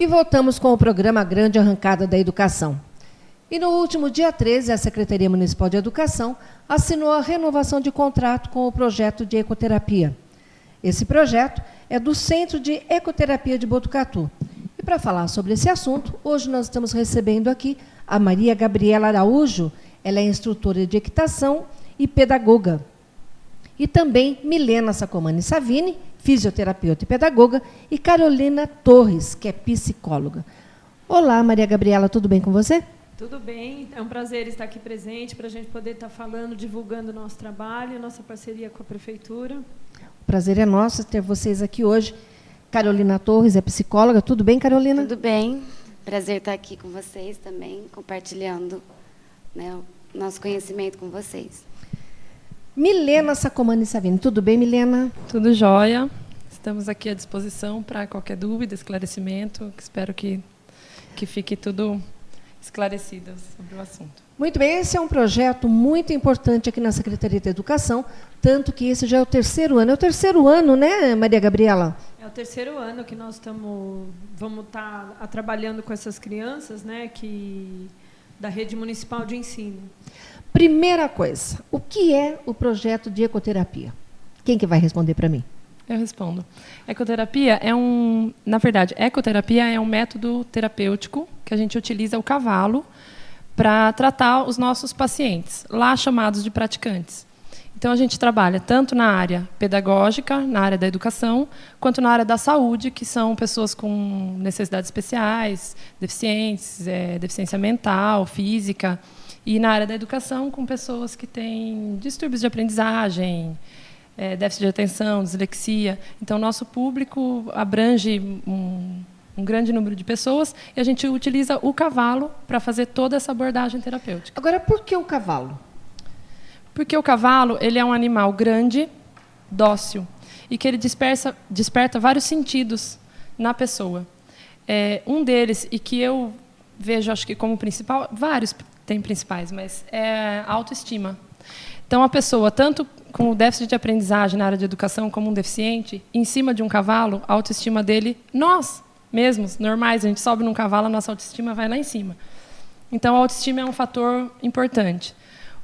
E voltamos com o programa Grande Arrancada da Educação. E no último dia 13, a Secretaria Municipal de Educação assinou a renovação de contrato com o projeto de ecoterapia. Esse projeto é do Centro de Ecoterapia de Botucatu. E para falar sobre esse assunto, hoje nós estamos recebendo aqui a Maria Gabriela Araújo. Ela é instrutora de equitação e pedagoga. E também Milena Sacomani Savini, fisioterapeuta e pedagoga, e Carolina Torres, que é psicóloga. Olá, Maria Gabriela, tudo bem com você? Tudo bem, é um prazer estar aqui presente para a gente poder estar falando, divulgando o nosso trabalho, nossa parceria com a Prefeitura. O prazer é nosso ter vocês aqui hoje. Carolina Torres é psicóloga, tudo bem, Carolina? Tudo bem, prazer estar aqui com vocês também, compartilhando, né, o nosso conhecimento com vocês. Milena Sacomani Savini, tudo bem, Milena? Tudo jóia. Estamos aqui à disposição para qualquer dúvida, esclarecimento. Espero que fique tudo esclarecido sobre o assunto. Muito bem, esse é um projeto muito importante aqui na Secretaria de Educação, tanto que esse já é o terceiro ano. É o terceiro ano, né, Maria Gabriela? É o terceiro ano que nós vamos estar trabalhando com essas crianças, né, da Rede Municipal de Ensino. Primeira coisa, o que é o projeto de ecoterapia? Quem que vai responder para mim? Eu respondo. Ecoterapia na verdade, ecoterapia é um método terapêutico que a gente utiliza o cavalo para tratar os nossos pacientes, lá chamados de praticantes. Então, a gente trabalha tanto na área pedagógica, na área da educação, quanto na área da saúde, que são pessoas com necessidades especiais, deficientes, deficiência mental, física, e na área da educação, com pessoas que têm distúrbios de aprendizagem, déficit de atenção, dislexia. Então, nosso público abrange um grande número de pessoas e a gente utiliza o cavalo para fazer toda essa abordagem terapêutica. Agora, por que o cavalo? Porque o cavalo ele é um animal grande, dócil, e que ele desperta vários sentidos na pessoa. Um deles, e que eu vejo, acho que como principal, vários tem principais, mas é a autoestima. Então, a pessoa, tanto com o déficit de aprendizagem na área de educação como um deficiente, em cima de um cavalo, a autoestima dele, nós mesmos, normais, a gente sobe num cavalo, a nossa autoestima vai lá em cima. Então, a autoestima é um fator importante.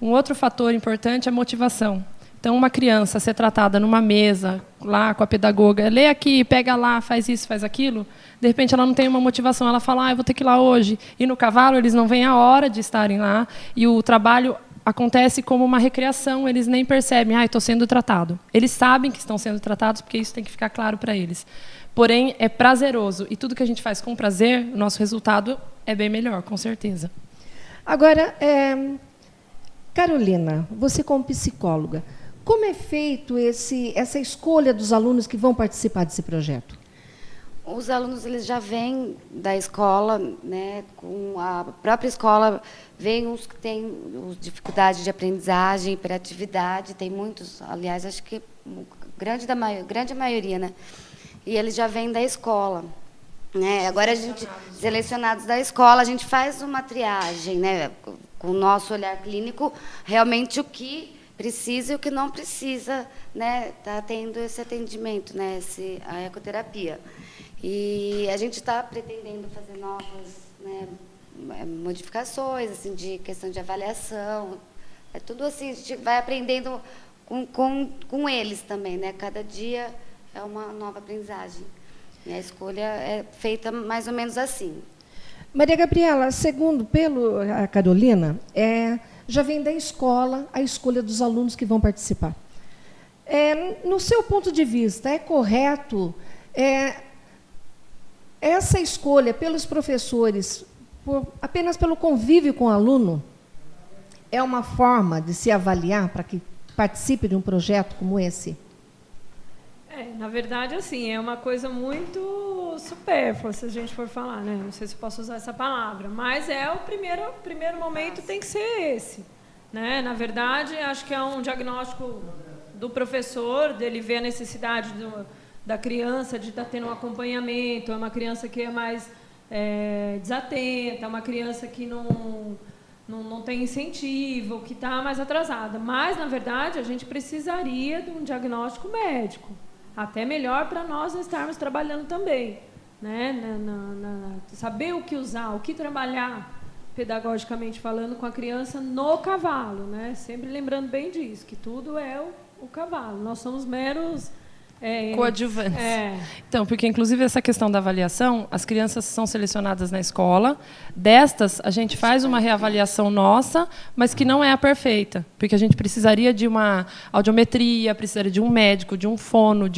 Um outro fator importante é a motivação. Então, uma criança ser tratada numa mesa, lá com a pedagoga, lê aqui, pega lá, faz isso, faz aquilo, de repente ela não tem uma motivação, ela fala, eu vou ter que ir lá hoje. E no cavalo, eles não veem a hora de estarem lá, e o trabalho acontece como uma recreação, eles nem percebem, estou sendo tratado. Eles sabem que estão sendo tratados, porque isso tem que ficar claro para eles. Porém, é prazeroso, e tudo que a gente faz com prazer, o nosso resultado é bem melhor, com certeza. Agora, Carolina, você como psicóloga, como é feito essa escolha dos alunos que vão participar desse projeto? Os alunos eles já vêm da escola, né, com a própria escola, vêm uns que têm dificuldade de aprendizagem, hiperatividade, tem muitos, aliás, acho que grande maioria, né? E eles já vêm da escola. Né? Agora, a gente, selecionados da escola, a gente faz uma triagem, né, com o nosso olhar clínico, realmente o que precisa e o que não precisa, né, tá tendo esse atendimento, né, a ecoterapia. E a gente está pretendendo fazer novas, né, modificações, assim, de questão de avaliação. É tudo assim, a gente vai aprendendo com eles também, né? Cada dia é uma nova aprendizagem. E a escolha é feita mais ou menos assim. Maria Gabriela, segundo a Carolina, já vem da escola a escolha dos alunos que vão participar. No seu ponto de vista, é correto essa escolha pelos professores, apenas pelo convívio com o aluno, é uma forma de se avaliar para que participe de um projeto como esse? Na verdade, assim, é uma coisa muito supérflua, se a gente for falar, né? Não sei se eu posso usar essa palavra, mas o primeiro momento tem que ser esse, né? Na verdade, acho que é um diagnóstico do professor, dele ver a necessidade da criança de estar tendo um acompanhamento, é uma criança que é mais desatenta, é uma criança que não tem incentivo, que está mais atrasada. Mas, na verdade, a gente precisaria de um diagnóstico médico, até melhor para nós estarmos trabalhando também, né? Saber o que usar, o que trabalhar pedagogicamente falando com a criança no cavalo, né? Sempre lembrando bem disso, que tudo é o cavalo. Nós somos meros coadjuvantes. Então, porque inclusive essa questão da avaliação, as crianças são selecionadas na escola, destas a gente faz uma reavaliação nossa, mas que não é a perfeita, porque a gente precisaria de uma audiometria, precisaria de um médico, de um fono,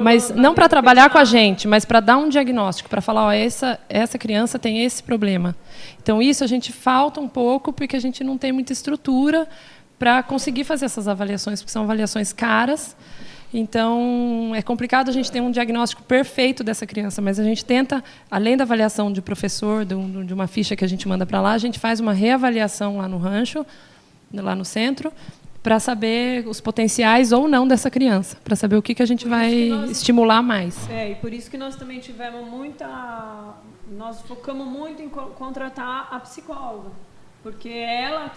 mas não para trabalhar com a gente, mas para dar um diagnóstico, para falar, ó, essa criança tem esse problema. Então isso a gente falta um pouco, porque a gente não tem muita estrutura para conseguir fazer essas avaliações, porque são avaliações caras. Então, é complicado a gente ter um diagnóstico perfeito dessa criança, mas a gente tenta, além da avaliação de professor, de uma ficha que a gente manda para lá, a gente faz uma reavaliação lá no rancho, lá no centro, para saber os potenciais ou não dessa criança, para saber o que a gente vai estimular mais. E por isso que nós também tivemos nós focamos muito em contratar a psicóloga, porque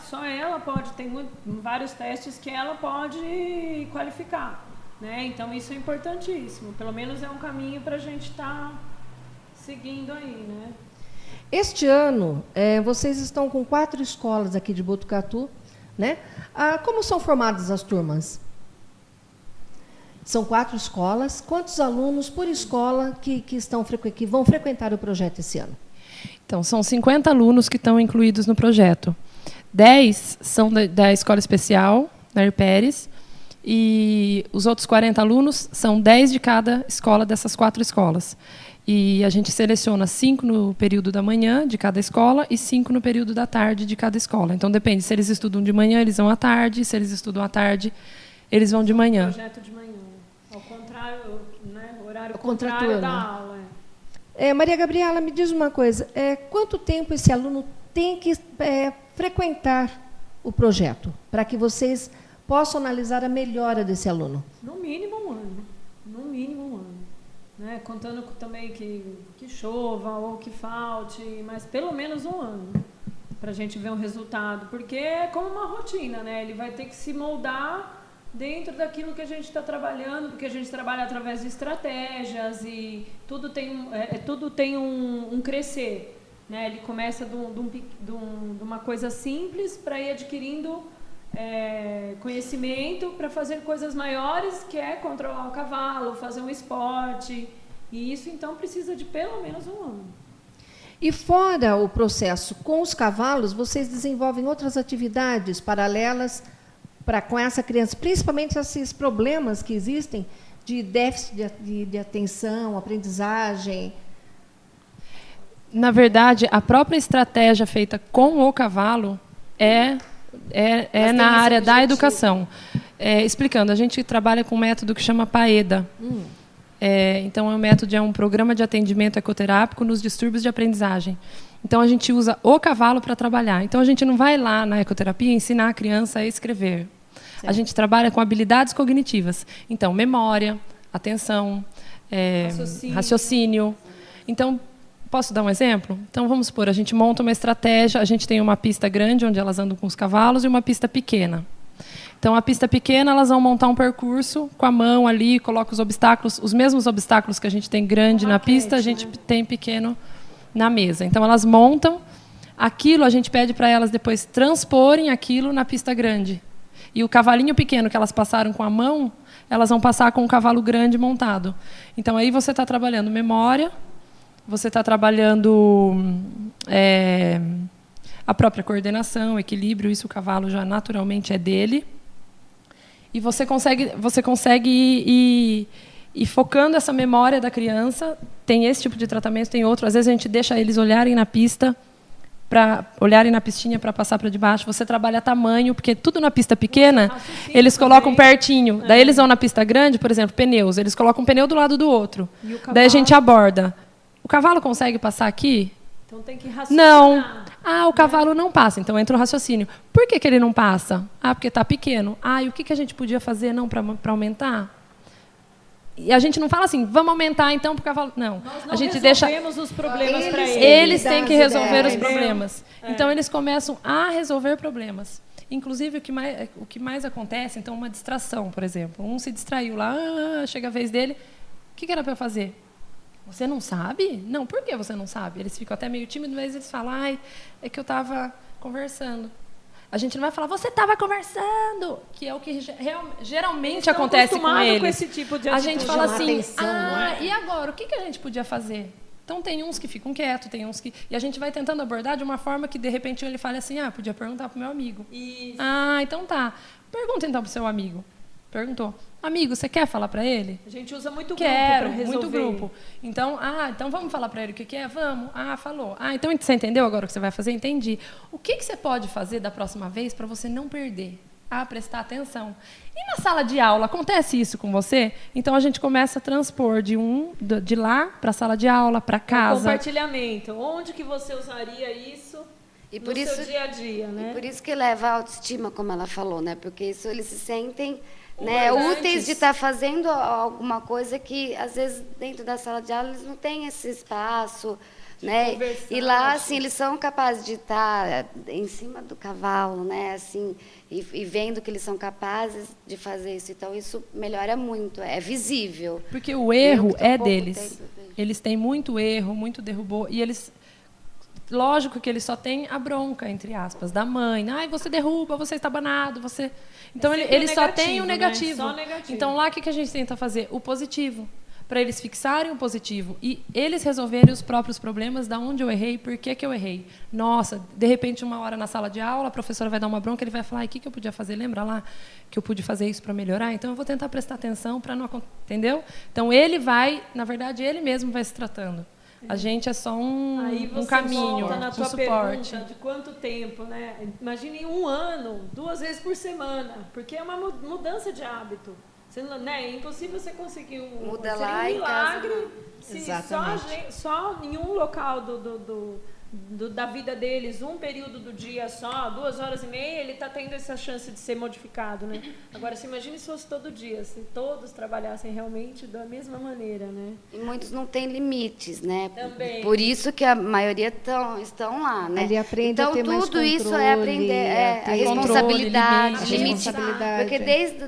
só ela pode, tem vários testes que ela pode qualificar. Né? Então, isso é importantíssimo. Pelo menos é um caminho para a gente estar seguindo aí. Né? Este ano, vocês estão com 4 escolas aqui de Botucatu. Né? Como são formadas as turmas? São 4 escolas. Quantos alunos por escola que vão frequentar o projeto esse ano? Então, são 50 alunos que estão incluídos no projeto. 10 são da Escola Especial, Nair Pérez, e os outros 40 alunos são 10 de cada escola dessas 4 escolas. E a gente seleciona 5 no período da manhã de cada escola e 5 no período da tarde de cada escola. Então, depende. Se eles estudam de manhã, eles vão à tarde. Se eles estudam à tarde, eles vão de manhã. Projeto de manhã. Ao contrário, né? O horário contrário contrário da aula. Maria Gabriela, me diz uma coisa. Quanto tempo esse aluno tem que frequentar o projeto para que vocês possam analisar a melhora desse aluno? No mínimo um ano. No mínimo um ano. Né? Contando também que chova ou que falte, mas pelo menos um ano para a gente ver um resultado. Porque é como uma rotina, né? Ele vai ter que se moldar dentro daquilo que a gente está trabalhando, porque a gente trabalha através de estratégias e tudo tem um crescer. Né? Ele começa de uma coisa simples para ir adquirindo conhecimento para fazer coisas maiores, que é controlar o cavalo, fazer um esporte. E isso, então, precisa de pelo menos um ano. E fora o processo com os cavalos, vocês desenvolvem outras atividades paralelas com essa criança, principalmente esses problemas que existem de déficit de atenção, aprendizagem? Na verdade, a própria estratégia feita com o cavalo é na área da educação. Explicando, a gente trabalha com um método que chama PAEDA. Então, o método é um programa de atendimento ecoterápico nos distúrbios de aprendizagem. Então, a gente usa o cavalo para trabalhar. Então, a gente não vai lá na ecoterapia ensinar a criança a escrever. Certo. A gente trabalha com habilidades cognitivas. Então, memória, atenção, raciocínio. Então, posso dar um exemplo? Então, vamos supor, a gente monta uma estratégia, a gente tem uma pista grande, onde elas andam com os cavalos, e uma pista pequena. Então, a pista pequena, elas vão montar um percurso com a mão ali, coloca os obstáculos, os mesmos obstáculos que a gente tem grande na pista, a gente tem pequeno na mesa. Então, elas montam aquilo, a gente pede para elas depois transporem aquilo na pista grande. E o cavalinho pequeno que elas passaram com a mão, elas vão passar com o cavalo grande montado. Então, aí você está trabalhando memória, você está trabalhando a própria coordenação, equilíbrio, isso o cavalo já naturalmente é dele. E você consegue ir focando essa memória da criança. Tem esse tipo de tratamento, tem outro. Às vezes a gente deixa eles olharem na pista, olharem na pistinha para passar para debaixo. Você trabalha tamanho, porque tudo na pista pequena, eles colocam pertinho. Daí eles vão na pista grande, por exemplo, pneus. Eles colocam um pneu do lado do outro. Daí a gente aborda. O cavalo consegue passar aqui? Então tem que raciocinar. Não. O cavalo não passa. Então entra o raciocínio. Por que ele não passa? Porque está pequeno. E o que a gente podia fazer para aumentar? E a gente não fala assim, vamos aumentar então para o cavalo. Não. A gente deixa os problemas para eles. Eles têm que resolver os problemas. Então eles começam a resolver problemas. Inclusive o que mais acontece, então, uma distração, por exemplo. Um se distraiu lá, chega a vez dele. O que era para eu fazer? Você não sabe? Não, por que você não sabe? Eles ficam até meio tímidos, mas eles falam, ai, é que eu estava conversando. A gente não vai falar, você estava conversando, que é o que geralmente acontece com eles. Com esse tipo de a gente fala assim, atenção, e agora, o que a gente podia fazer? Então, tem uns que ficam quietos, tem uns que... E a gente vai tentando abordar de uma forma que, de repente, ele fale assim, podia perguntar para o meu amigo. Isso. Então tá. Pergunta, então, para o seu amigo. Perguntou. Amigo, você quer falar para ele? A gente usa muito grupo Quero, para resolver. muito grupo. Então, então vamos falar para ele o que é? Vamos. Falou. Então você entendeu agora o que você vai fazer? Entendi. O que você pode fazer da próxima vez para você não perder? Prestar atenção. E na sala de aula, acontece isso com você? Então, a gente começa a transpor de lá para a sala de aula, para casa. Compartilhamento. Onde que você usaria isso no seu dia a dia, né? E por isso que leva a autoestima, como ela falou, né? Porque isso eles se sentem, né, úteis de estar fazendo alguma coisa que, às vezes, dentro da sala de aula, eles não têm esse espaço, né? E lá, assim, eles são capazes de estar em cima do cavalo, né? Assim, e vendo que eles são capazes de fazer isso. Então, isso melhora muito, é visível. Porque o erro é deles. Eles têm muito erro, muito derrubou, e eles... Lógico que eles só têm a bronca, entre aspas, da mãe. Você derruba, você está banado, você... Então, eles só têm o negativo. Né? Só negativo. Então, lá, o que a gente tenta fazer? O positivo. Para eles fixarem o positivo e eles resolverem os próprios problemas, da onde eu errei, por que eu errei. Nossa, de repente, uma hora na sala de aula, a professora vai dar uma bronca, ele vai falar, o que eu podia fazer? Lembra lá que eu pude fazer isso para melhorar? Então, eu vou tentar prestar atenção para não acontecer. Entendeu? Então, ele vai, na verdade, ele mesmo vai se tratando. A gente é só um caminho, volta na tua suporte. Pergunta de quanto tempo, né? Imagine 1 ano, 2 vezes por semana, porque é uma mudança de hábito. Você, né? É impossível você conseguir Muda seria lá um milagre em se só em um local da vida deles, um período do dia só, 2h30, ele está tendo essa chance de ser modificado, né? Agora, se imagine se fosse todo dia, se todos trabalhassem realmente da mesma maneira, né? E muitos não têm limites, né? Também. Por isso que a maioria estão lá, né? Ele aprende então, a ter mais tudo isso controle, é aprender a a ter responsabilidade, limite, limite, responsabilidade. porque desde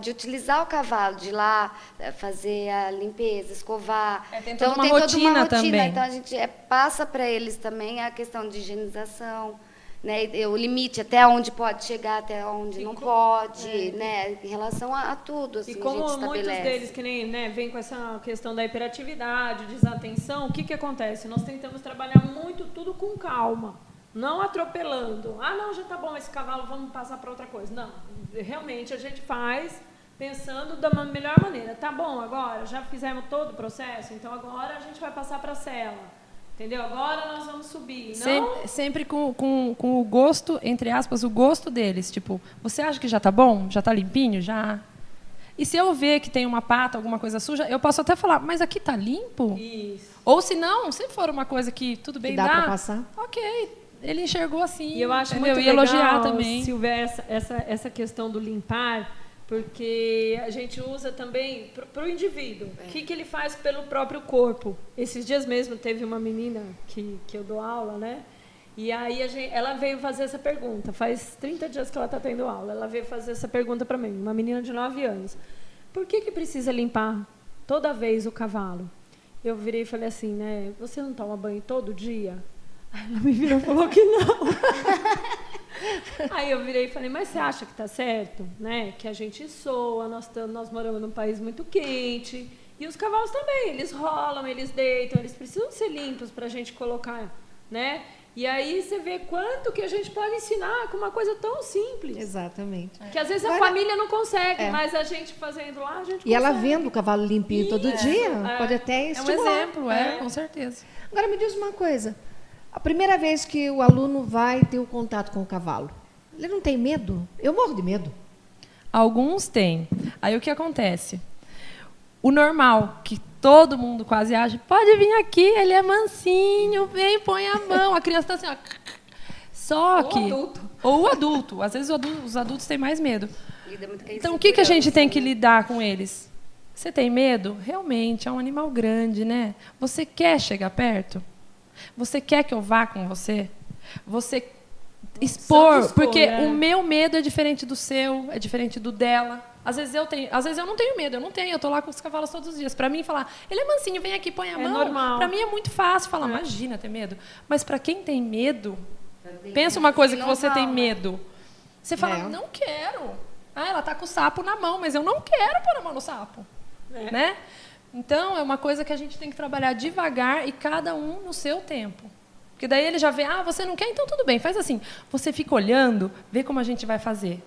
de utilizar o cavalo, de ir lá fazer a limpeza, escovar. Tem então, toda uma tem toda rotina uma rotina. também. Então, a gente passa para eles também a questão de higienização, né? O limite, até onde pode chegar, até onde não pode, né? Em relação a tudo, assim, E como a gente muitos estabelece. deles que nem, né, vem com essa questão da hiperatividade, desatenção, o que acontece? Nós tentamos trabalhar muito tudo com calma, não atropelando. Não, já tá bom esse cavalo, vamos passar para outra coisa. Não, realmente a gente faz pensando da melhor maneira. Tá bom, agora já fizemos todo o processo, então agora a gente vai passar para a cela. Entendeu? Agora nós vamos subir. Sempre com o gosto, entre aspas, o gosto deles. Tipo, você acha que já está bom? Já está limpinho? Já. E se eu ver que tem uma pata, alguma coisa suja, eu posso até falar, mas aqui está limpo? Isso. Ou se não, se for uma coisa que tudo bem que dá para passar. Ok, ele enxergou assim. E eu acho entendeu? muito E legal, elogiar também. Silvia, essa questão do limpar, porque a gente usa também para o indivíduo. O que ele faz pelo próprio corpo? Esses dias mesmo teve uma menina que eu dou aula, né? E aí ela veio fazer essa pergunta. Faz 30 dias que ela está tendo aula. Ela veio fazer essa pergunta para mim, uma menina de 9 anos. Por que precisa limpar toda vez o cavalo? Eu virei e falei assim, né? Você não toma banho todo dia? Ela me virou e falou que não. Aí eu virei e falei, mas você acha que está certo? Né? Que a gente soa, nós moramos num país muito quente. E os cavalos também, eles rolam, eles deitam, eles precisam ser limpos para a gente colocar, né? E aí você vê quanto que a gente pode ensinar com uma coisa tão simples. Exatamente. Que às vezes a família não consegue, mas a gente fazendo lá, a gente consegue. E ela vendo o cavalo limpinho todo dia, pode até estimular. É um exemplo, com certeza. Agora me diz uma coisa. A primeira vez que o aluno vai ter o contato com o cavalo, ele não tem medo? Eu morro de medo. Alguns têm. Aí o que acontece? O normal, que todo mundo quase acha, pode vir aqui, ele é mansinho, vem, põe a mão. A criança está assim, ó. Só que... Ou o adulto. Às vezes os adultos têm mais medo. Então, o que a gente tem que lidar com eles? Você tem medo? Realmente, é um animal grande, né? Você quer chegar perto? Você quer que eu vá com você? Você expor, porque o meu medo é diferente do seu, é diferente do dela. Às vezes eu não tenho medo, eu tô lá com os cavalos todos os dias. Para mim, falar, ele é mansinho, vem aqui, põe a mão. Normal. Para mim é muito fácil falar, imagina ter medo. Mas para quem tem medo, pensa uma coisa que você tem medo. Você fala, não quero. Ela tá com o sapo na mão, mas eu não quero pôr a mão no sapo. Né? Então, é uma coisa que a gente tem que trabalhar devagar e cada um no seu tempo. Porque daí ele já vê, você não quer? Então tudo bem, faz assim. Você fica olhando, vê como a gente vai fazer.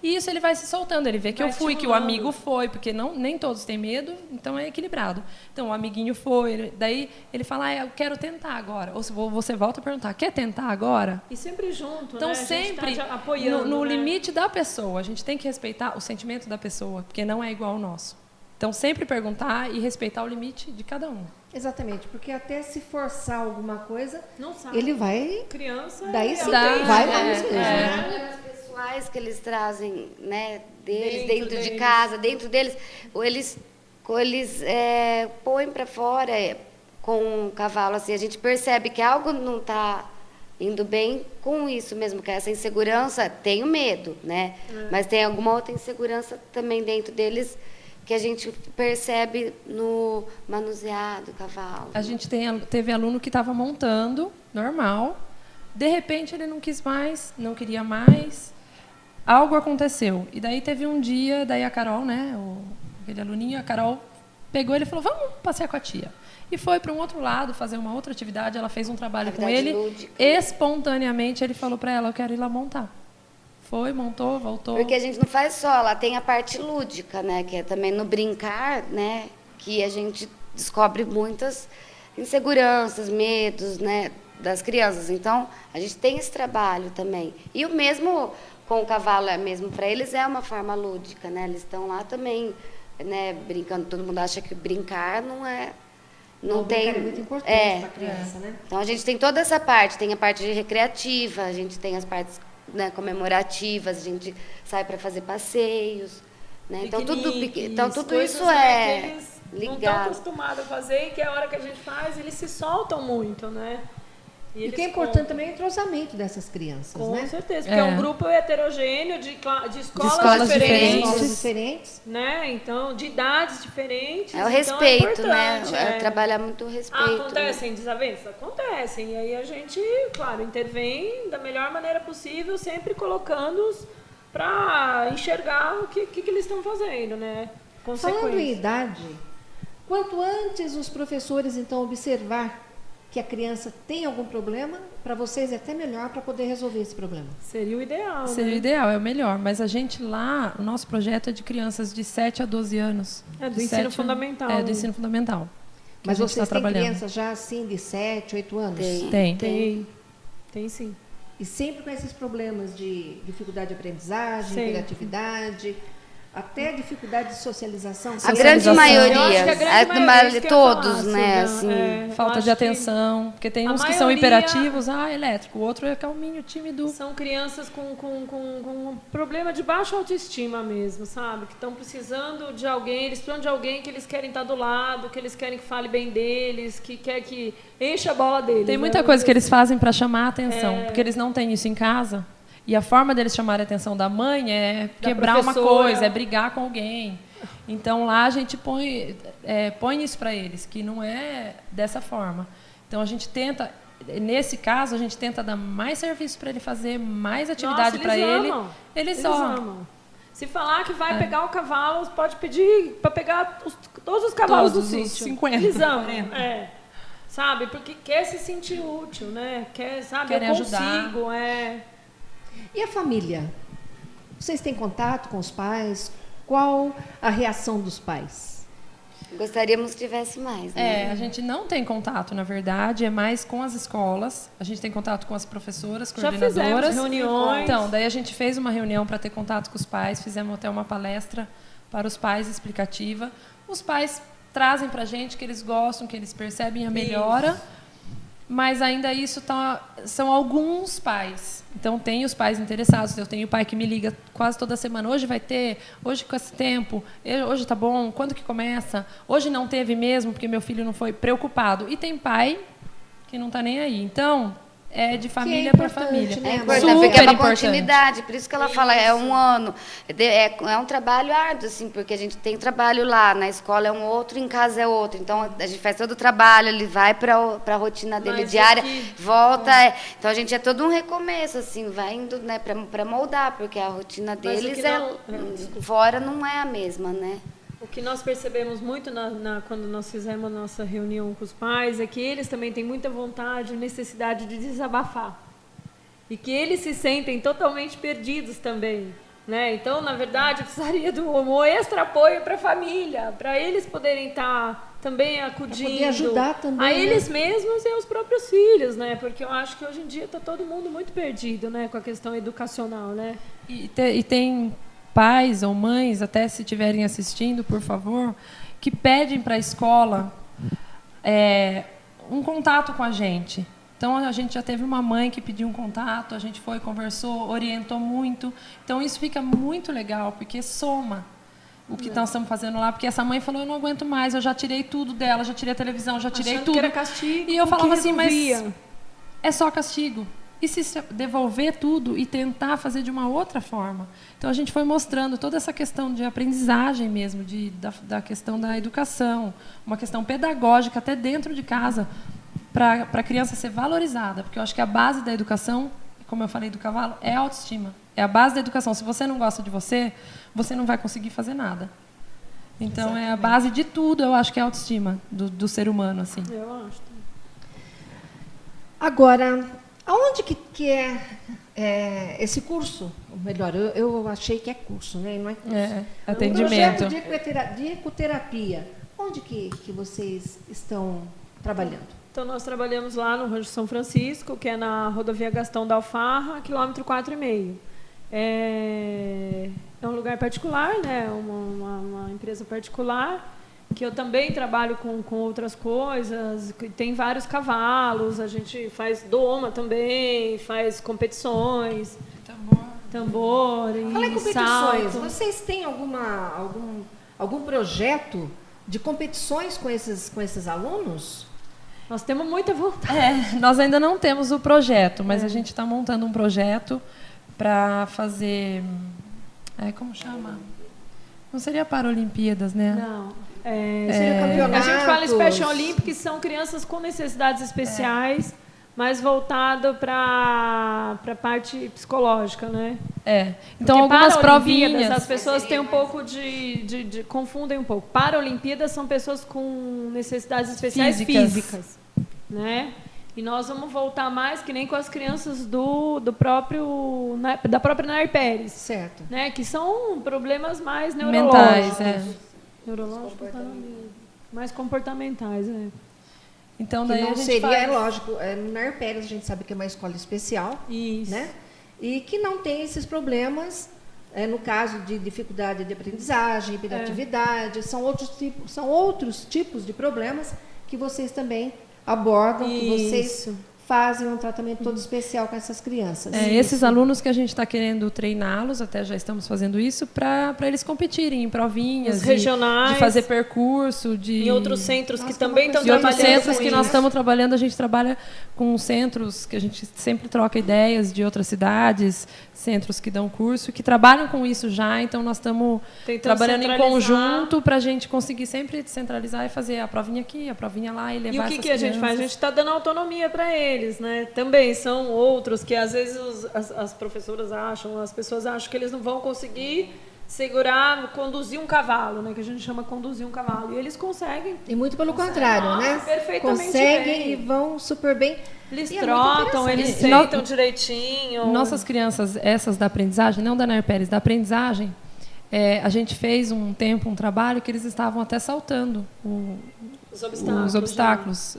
E isso ele vai se soltando, ele vê que eu fui, que o amigo foi, porque nem todos têm medo, então é equilibrado. Então o amiguinho foi, daí ele fala, eu quero tentar agora. Ou você volta a perguntar, quer tentar agora? E sempre junto, então, né? sempre tá apoiando, no né? limite da pessoa. A gente tem que respeitar o sentimento da pessoa, porque não é igual ao nosso. Então, sempre perguntar e respeitar o limite de cada um. Exatamente, porque até se forçar alguma coisa, Não sabe. ele vai... Criança... Daí sim, Dá, vai mesmo, né? Os pessoais que eles trazem, né, deles, dentro de casa, dentro deles, ou eles põem para fora com o cavalo, assim, a gente percebe que algo não está indo bem com isso mesmo, que essa insegurança, tenho medo, né? Mas tem alguma outra insegurança também dentro deles que a gente percebe no manusear do cavalo. A gente teve aluno que estava montando, normal, de repente ele não quis mais, não queria mais, algo aconteceu. E daí teve um dia, daí a Carol, né, aquele aluninho, a Carol pegou ele e falou, vamos passear com a tia. E foi para um outro lado, fazer uma outra atividade, ela fez um trabalho com ele, lúdica. Espontaneamente ele falou para ela, eu quero ir lá montar. Foi, montou, voltou. Porque a gente não faz só, lá tem a parte lúdica, né? Que é também no brincar, né? Que a gente descobre muitas inseguranças, medos, né? Das crianças. Então, a gente tem esse trabalho também. E o mesmo com o cavalo, mesmo para eles, é uma forma lúdica, né? Eles estão lá também, né? Brincando. Todo mundo acha que brincar não é... Não tem... É muito importante para a criança, né? Então, a gente tem toda essa parte. Tem a parte recreativa, a gente tem as partes... né, comemorativas, a gente sai para fazer passeios, né? Então tudo isso né, que eles não estão ligado. acostumados a fazer e que a hora que a gente faz, eles se soltam muito, né? E o que é importante também é o entrosamento dessas crianças, com né? certeza, porque é um grupo heterogêneo de escolas diferentes, né? Então, de idades diferentes. É o respeito, então né? Trabalhar muito o respeito. Acontecem desavenças? Acontecem. E aí a gente, claro, intervém da melhor maneira possível, sempre colocando-os para enxergar o que eles estão fazendo, né? Falando em idade, quanto antes os professores, então, observar que a criança tem algum problema, para vocês é até melhor para poder resolver esse problema. Seria o ideal, Seria o ideal, é o melhor. Mas a gente lá, o nosso projeto é de crianças de 7 a 12 anos. É do ensino fundamental. É, do ensino fundamental. Mas vocês têm crianças já assim de 7, 8 anos? Tem sim. E sempre com esses problemas de dificuldade de aprendizagem, hiperatividade, até dificuldade de socialização. A grande maioria, todos, falar, né? Assim, falta de atenção, porque tem uns que são hiperativos, elétrico, o outro é calminho, tímido. São crianças com problema de baixa autoestima mesmo, sabe? Que estão precisando de alguém, eles precisam de alguém que eles querem estar do lado, que eles querem que fale bem deles, que quer que encha a bola deles. Tem muita coisa que eles fazem para chamar a atenção, porque eles não têm isso em casa. E a forma deles chamarem a atenção da mãe é quebrar uma coisa, é brigar com alguém. Então, lá a gente põe isso para eles, que não é dessa forma. Então, a gente tenta, nesse caso, a gente tenta dar mais serviço para ele fazer, mais atividade para ele. Eles amam. Se falar que vai pegar o cavalo, pode pedir para pegar todos os cavalos do sítio. 50. Eles amam. Sabe? Porque quer se sentir útil, né? Querem eu consigo, E a família? Vocês têm contato com os pais? Qual a reação dos pais? Gostaríamos que tivesse mais, né? A gente não tem contato, na verdade, é mais com as escolas. A gente tem contato com as professoras, coordenadoras. Já fizemos reuniões. Então, daí a gente fez uma reunião para ter contato com os pais, fizemos até uma palestra para os pais explicativa. Os pais trazem para a gente que eles gostam, que eles percebem a melhora. Mas ainda são alguns pais. Então, tem os pais interessados. Eu tenho pai que me liga quase toda semana. Hoje vai ter? Hoje com esse tempo? Hoje está bom? Quando que começa? Hoje não teve mesmo, porque meu filho não foi preocupado. E tem pai que não está nem aí. Então, é de família Que é para importante, família. né? É Super importante, porque é uma importante. continuidade, por isso que ela fala, é um ano. É um trabalho árduo, assim, porque a gente tem trabalho lá, na escola é um outro, em casa é outro. Então, a gente faz todo o trabalho, ele vai para a rotina dele Mas diária, aqui- volta. Então, a gente é todo um recomeço, assim, vai indo, né, para moldar, porque a rotina Mas o deles que fora não é a mesma, né? O que nós percebemos muito quando nós fizemos a nossa reunião com os pais é que eles também têm muita vontade e necessidade de desabafar. E que eles se sentem totalmente perdidos também. Né? Então, na verdade, precisaria de um extra apoio para a família, para eles poderem estar também acudindo. Pra poder ajudar também, a né? eles mesmos e aos próprios filhos, né? Porque eu acho que hoje em dia está todo mundo muito perdido, né? Com a questão educacional, né? E tem pais ou mães, até se estiverem assistindo, por favor, que pedem para a escola um contato com a gente. Então, a gente já teve uma mãe que pediu um contato, a gente foi, conversou, orientou muito. Então, isso fica muito legal, porque soma o que nós estamos fazendo lá. Porque essa mãe falou, eu não aguento mais, eu já tirei tudo dela, já tirei a televisão, já tirei Achando tudo. que era castigo, E eu que falava assim, mas resolvia. é só castigo. E se devolver tudo e tentar fazer de uma outra forma? Então, a gente foi mostrando toda essa questão de aprendizagem mesmo, da questão da educação, uma questão pedagógica até dentro de casa, para a criança ser valorizada. Porque eu acho que a base da educação, como eu falei do cavalo, é a autoestima. É a base da educação. Se você não gosta de você, você não vai conseguir fazer nada. Então, é a base de tudo, eu acho que é a autoestima do ser humano, assim. Eu acho. Agora, aonde que é esse curso? Ou melhor, eu achei que é curso, né? Não é curso. Um Atendimento. projeto de ecoterapia. Onde que vocês estão trabalhando? Então, nós trabalhamos lá no Rancho São Francisco, que é na rodovia Gastão da Alfarra, quilômetro 4,5. É um lugar particular, né? Uma empresa particular, que eu também trabalho com outras coisas. Tem vários cavalos, a gente faz doma também, faz competições. Tambor Fala em e competições. salto. Vocês têm algum projeto de competições com esses alunos? Nós temos muita vontade. Nós ainda não temos o projeto, mas a gente está montando um projeto para fazer... como chama? Não seria Paralimpíadas, né? Não. Seria campeonatos? A gente fala Special Olympics, que são crianças com necessidades especiais, mas voltado para a parte psicológica, né? Então, Porque algumas Paralimpíadas, provinhas... as pessoas têm um pouco confundem um pouco. Paralimpíadas são pessoas com necessidades especiais físicas, né? E nós vamos voltar mais que nem com as crianças da própria Nair Pérez, Certo. né? Que são problemas mais Mentais, neurológicos. Neurológicos, mais comportamentais, né? Então, Que daí a não gente seria, faz... é lógico, no Nair Pérez a gente sabe que é uma escola especial, Isso. né? E que não tem esses problemas, no caso de dificuldade de aprendizagem, hiperatividade, são outros tipos de problemas que vocês também abordam, que vocês fazem um tratamento todo especial com essas crianças. Esses alunos que a gente está querendo treiná-los, até já estamos fazendo isso, para eles competirem em provinhas, regionais, de fazer percurso, em outros centros que Nossa, também estão de outros trabalhando centros com que isso. nós estamos trabalhando, a gente trabalha com centros que a gente sempre troca ideias de outras cidades, centros que dão curso, que trabalham com isso já, então nós estamos Tentando trabalhando em centralizar. conjunto para a gente conseguir sempre descentralizar e fazer a provinha aqui, a provinha lá e levar E o essas que a gente faz? A crianças. gente está dando autonomia para eles, né? Também são outros que às vezes as professoras acham, as pessoas acham que eles não vão conseguir conduzir um cavalo, né? Que a gente chama conduzir um cavalo. E eles conseguem. E muito pelo contrário, né? Perfeitamente Conseguem bem. e vão super bem. Eles E é muito trotam, interessante. eles E nós- sentam direitinho. Nossas crianças, essas da aprendizagem, não da Nair Pérez, da aprendizagem, a gente fez um trabalho que eles estavam até saltando os obstáculos,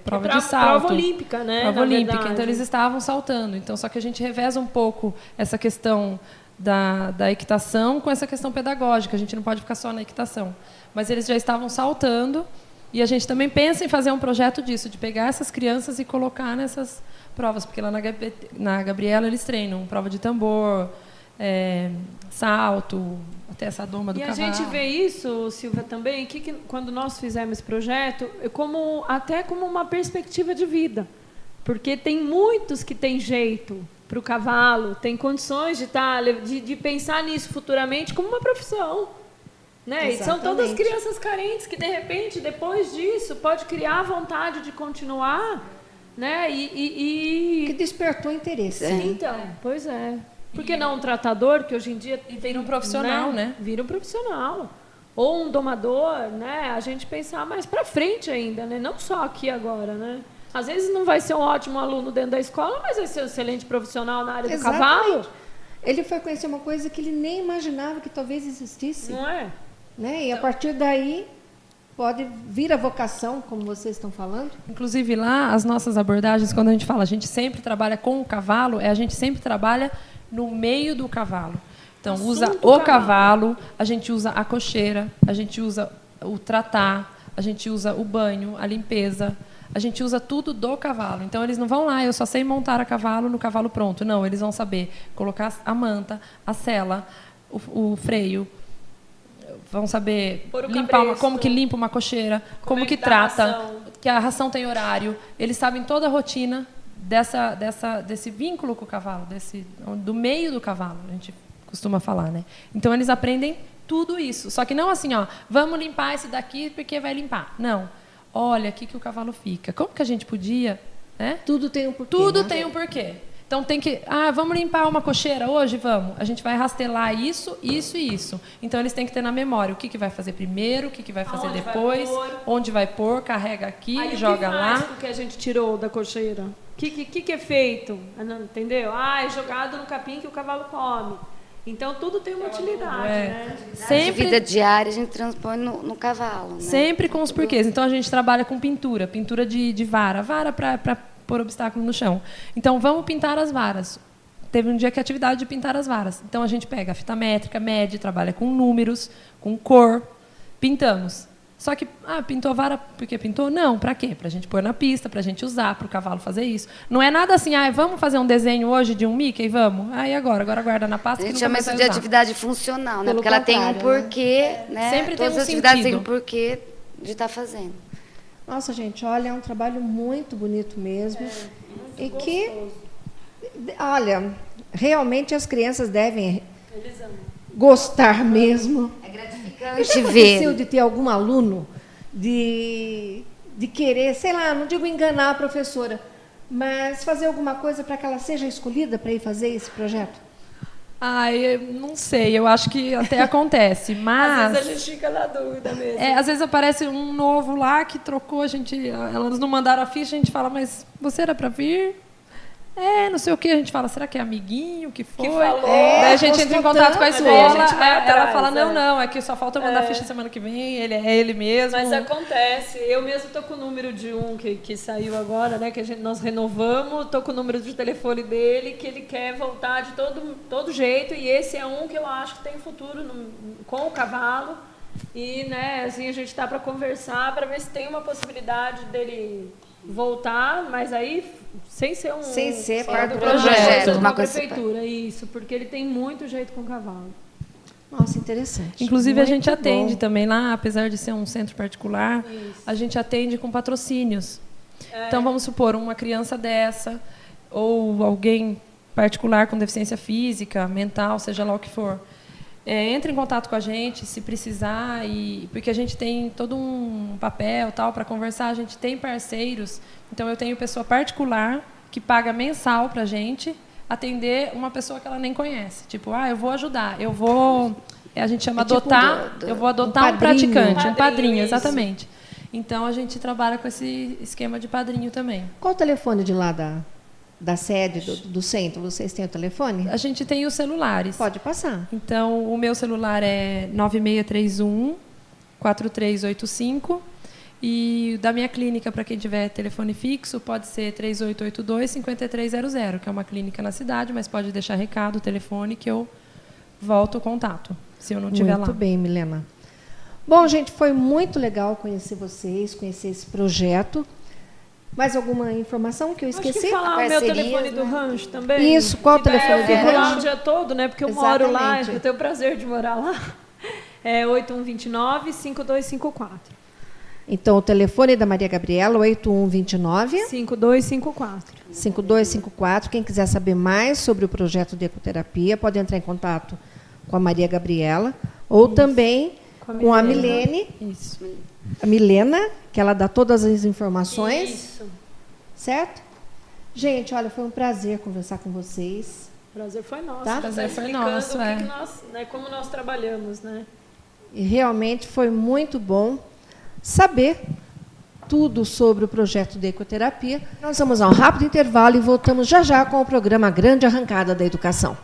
prova de salto. Prova olímpica, né? Prova na olímpica, verdade. então eles estavam saltando. Então, só que a gente reveza um pouco essa questão da equitação com essa questão pedagógica. A gente não pode ficar só na equitação. Mas eles já estavam saltando e a gente também pensa em fazer um projeto disso, de pegar essas crianças e colocar nessas provas, porque lá na Gabriela eles treinam prova de tambor, salto, até essa doma do E a cavalo. gente vê isso, Silvia, também, quando nós fizemos esse projeto, como uma perspectiva de vida. Porque tem muitos que têm jeito para o cavalo, têm condições de pensar nisso futuramente como uma profissão. Né? E são todas crianças carentes que, de repente, depois disso, pode criar a vontade de continuar, né? Que despertou interesse. Então, pois é. Por que não um tratador, que hoje em dia... E vira um profissional, né? Vira um profissional. Ou um domador, né? A gente pensar mais para frente ainda, né? Não só aqui agora, né? Às vezes não vai ser um ótimo aluno dentro da escola, mas vai ser um excelente profissional na área do cavalo. Ele foi conhecer uma coisa que ele nem imaginava que talvez existisse. Não é? Né? E a partir daí pode vir a vocação, como vocês estão falando. Inclusive lá, as nossas abordagens, quando a gente fala, a gente sempre trabalha com o cavalo, a gente sempre trabalha no meio do cavalo. Então, usa o cavalo, a gente usa a cocheira, a gente usa o tratar, a gente usa o banho, a limpeza, a gente usa tudo do cavalo. Então, eles não vão lá, eu só sei montar a cavalo no cavalo pronto. Não, eles vão saber colocar a manta, a sela, o freio, vão saber limpar como que limpa uma cocheira, como que trata, que a ração tem horário. Eles sabem toda a rotina desse vínculo com o cavalo, do meio do cavalo, a gente costuma falar, né? Então eles aprendem tudo isso. Só que não assim, ó, vamos limpar esse daqui porque vai limpar. Não. Olha aqui que o cavalo fica. Como que a gente podia, né? Tudo tem um porquê. Tudo tem um porquê. Então tem que, vamos limpar uma cocheira hoje? Vamos. A gente vai rastelar isso, isso e isso. Então eles têm que ter na memória o que vai fazer primeiro, o que vai fazer depois, onde vai pôr, carrega aqui, aí, joga lá. O que a gente tirou da cocheira? O que é feito? Entendeu? É jogado no capim que o cavalo come. Então tudo tem uma utilidade, né? Sempre vida diária a gente transpõe no cavalo, né? Sempre com os porquês. Então a gente trabalha com pintura de vara para pôr obstáculo no chão. Então, vamos pintar as varas. Teve um dia que a atividade de pintar as varas. Então, a gente pega a fita métrica, mede, trabalha com números, com cor, pintamos. Só que, pintou a vara porque pintou? Não, para quê? Para a gente pôr na pista, para a gente usar, para o cavalo fazer isso. Não é nada assim, vamos fazer um desenho hoje de um Mickey? Vamos. Agora guarda na pasta. A gente chama isso de atividade funcional, né? Porque ela tem um porquê, né? Sempre tem um sentido. Todas as atividades têm um porquê de estar fazendo. Nossa, gente, olha, é um trabalho muito bonito mesmo. E que, olha, realmente as crianças devem gostar mesmo. É gratificante ver. Aconteceu de ter algum aluno de querer, sei lá, não digo enganar a professora, mas fazer alguma coisa para que ela seja escolhida para ir fazer esse projeto? Eu não sei, eu acho que até acontece, mas... Às vezes a gente fica na dúvida mesmo. Às vezes aparece um novo lá que trocou, elas não mandaram a ficha, a gente fala, mas você era para vir? Não sei o que, a gente fala, será que é amiguinho que foi? Que falou. Daí a gente entra em contato com a escola, atrás, ela fala, não, é que só falta eu mandar a ficha semana que vem, ele mesmo. Mas acontece, eu mesmo estou com o número de um que saiu agora, né, que nós renovamos, estou com o número de telefone dele, que ele quer voltar de todo jeito, e esse é um que eu acho que tem futuro com o cavalo, e né, assim, a gente está para conversar, para ver se tem uma possibilidade dele voltar, mas aí sem ser parte do projeto, uma prefeitura, isso, porque ele tem muito jeito com o cavalo. Nossa, interessante. Inclusive muito a gente atende também lá, apesar de ser um centro particular, a gente atende com patrocínios. Então vamos supor uma criança dessa ou alguém particular com deficiência física, mental, seja lá o que for. Entre em contato com a gente, se precisar, porque a gente tem todo um papel para conversar, a gente tem parceiros, então eu tenho pessoa particular que paga mensal para a gente atender uma pessoa que ela nem conhece. Tipo, eu vou ajudar, a gente chama adotar, eu vou adotar um praticante, um padrinho, exatamente. Então a gente trabalha com esse esquema de padrinho também. Qual o telefone de lá da sede do centro? Vocês têm o telefone? A gente tem os celulares. Pode passar. Então, o meu celular é 9631-4385. E da minha clínica, para quem tiver telefone fixo, pode ser 3882-5300, que é uma clínica na cidade, mas pode deixar recado, telefone, que eu volto o contato, se eu não estiver lá. Muito bem, Milena. Bom, gente, foi muito legal conhecer vocês, conhecer esse projeto. Mais alguma informação que eu esqueci? Acho que falar o meu telefone do rancho também. Isso, qual o telefone do rancho? Lá o dia todo, né? Porque eu moro lá, eu tenho o prazer de morar lá. É 8129-5254. Então, o telefone da Maria Gabriela, 8129 5254. 5254. Quem quiser saber mais sobre o projeto de ecoterapia, pode entrar em contato com a Maria Gabriela ou também com a Milene. Isso. A Milena, que ela dá todas as informações. Isso. Certo? Gente, olha, foi um prazer conversar com vocês. O prazer foi nosso. Tá? Tá Prazer foi explicando nosso, o que é. que nós, né, como nós trabalhamos, né? E realmente foi muito bom saber tudo sobre o projeto de ecoterapia. Nós vamos a um rápido intervalo e voltamos já já com o programa Grande Arrancada da Educação.